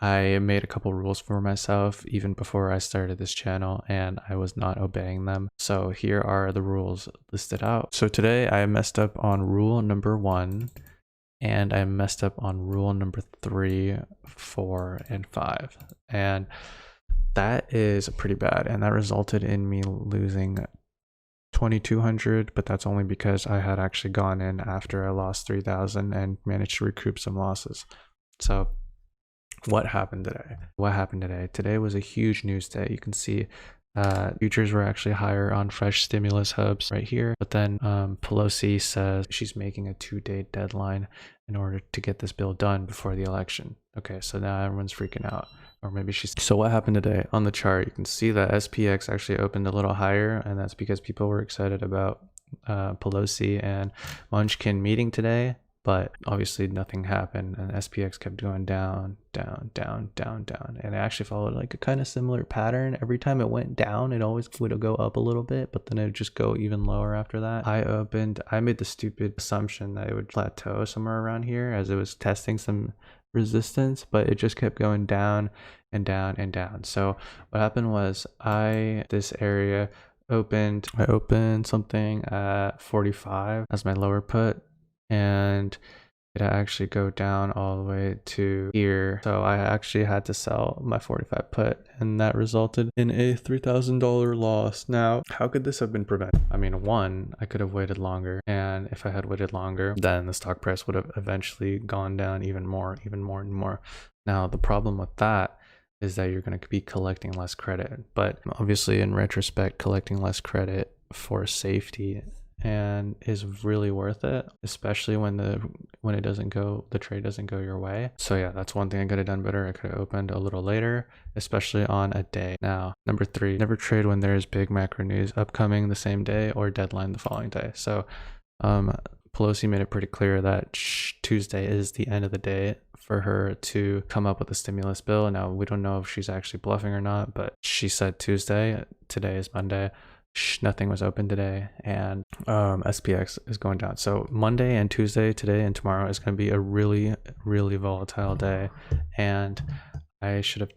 I made a couple rules for myself even before I started this channel, and I was not obeying them. So here are the rules listed out. So today I messed up on rule number 1, and I messed up on rule number 3, 4, and 5. And that is pretty bad. And that resulted in me losing 2,200, but that's only because I had actually gone in after I lost 3,000 and managed to recoup some losses. So what happened today? Today was a huge news day. You can see futures were actually higher on fresh stimulus hubs right here, but then Pelosi says she's making a 2-day deadline in order to get this bill done before the election. Okay, so now everyone's freaking out. Or maybe she's... So what happened today? On the chart, you can see that SPX actually opened a little higher, and that's because people were excited about Pelosi and Munchkin meeting today. But obviously nothing happened, and SPX kept going down, down, down, down, down. And it actually followed like a kind of similar pattern. Every time it went down, it always would go up a little bit, but then it would just go even lower after that. I made the stupid assumption that it would plateau somewhere around here as it was testing some resistance, but it just kept going down and down and down. So what happened was this area opened, I opened something at 45 as my lower put, and it actually go down all the way to here. So I actually had to sell my 45 put, and that resulted in a $3,000 loss. Now, how could this have been prevented? I mean, one, I could have waited longer, and if I had waited longer, then the stock price would have eventually gone down even more and more. Now, the problem with that is that you're going to be collecting less credit, but obviously in retrospect, collecting less credit for safety and is really worth it, especially when the trade doesn't go your way. So yeah, that's one thing I could have done better. I could have opened a little later, especially on a day. Now, number 3, never trade when there's big macro news upcoming the same day or deadline the following day. So Pelosi made it pretty clear that Tuesday is the end of the day for her to come up with a stimulus bill. Now, we don't know if she's actually bluffing or not, but she said Tuesday. Today is Monday. Nothing was open today, and SPX is going down. So Monday and Tuesday, today and tomorrow, is going to be a really volatile day, and I should have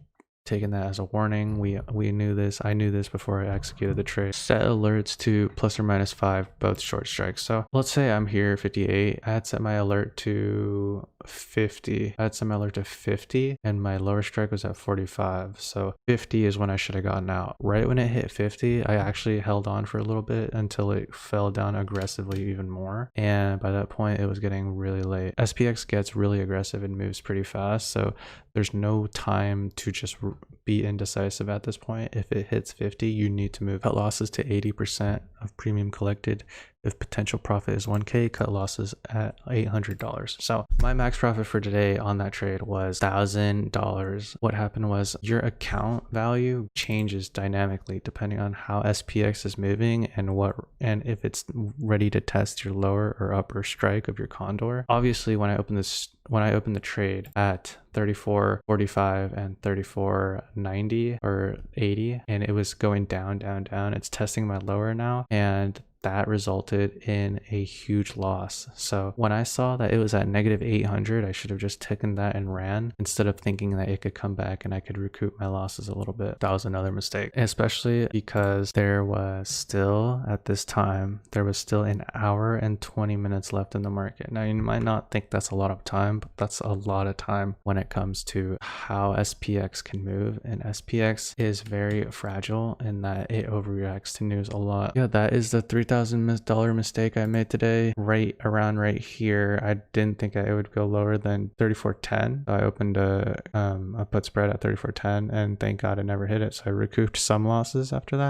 taken that as a warning. We knew this. I knew this before I executed the trade. Set alerts to ±5, both short strikes. So let's say I'm here 58. I had set my alert to 50. I had set my alert to 50, and my lower strike was at 45. So 50 is when I should have gotten out. Right when it hit 50, I actually held on for a little bit until it fell down aggressively even more. And by that point, it was getting really late. SPX gets really aggressive and moves pretty fast. So there's no time to just be indecisive at this point. If it hits 50, you need to move. Cut losses to 80% of premium collected. If potential profit is 1K, cut losses at $800. So my max profit for today on that trade was $1,000. What happened was your account value changes dynamically depending on how SPX is moving and if it's ready to test your lower or upper strike of your condor. Obviously, when I opened the trade at 34.45 and 34.90 or 80, and it was going down, it's testing my lower now, and that resulted in a huge loss. So when I saw that it was at -800, I should have just taken that and ran instead of thinking that it could come back and I could recoup my losses a little bit. That was another mistake, especially because there was still, at this time, there was still an hour and 20 minutes left in the market. Now, you might not think that's a lot of time, but that's a lot of time when it comes to how SPX can move. And SPX is very fragile in that it overreacts to news a lot. Yeah, that is the $3,000 mistake I made today, right here. I didn't think it would go lower than 34.10. So I opened a put spread at 34.10, and thank God I never hit it. So I recouped some losses after that.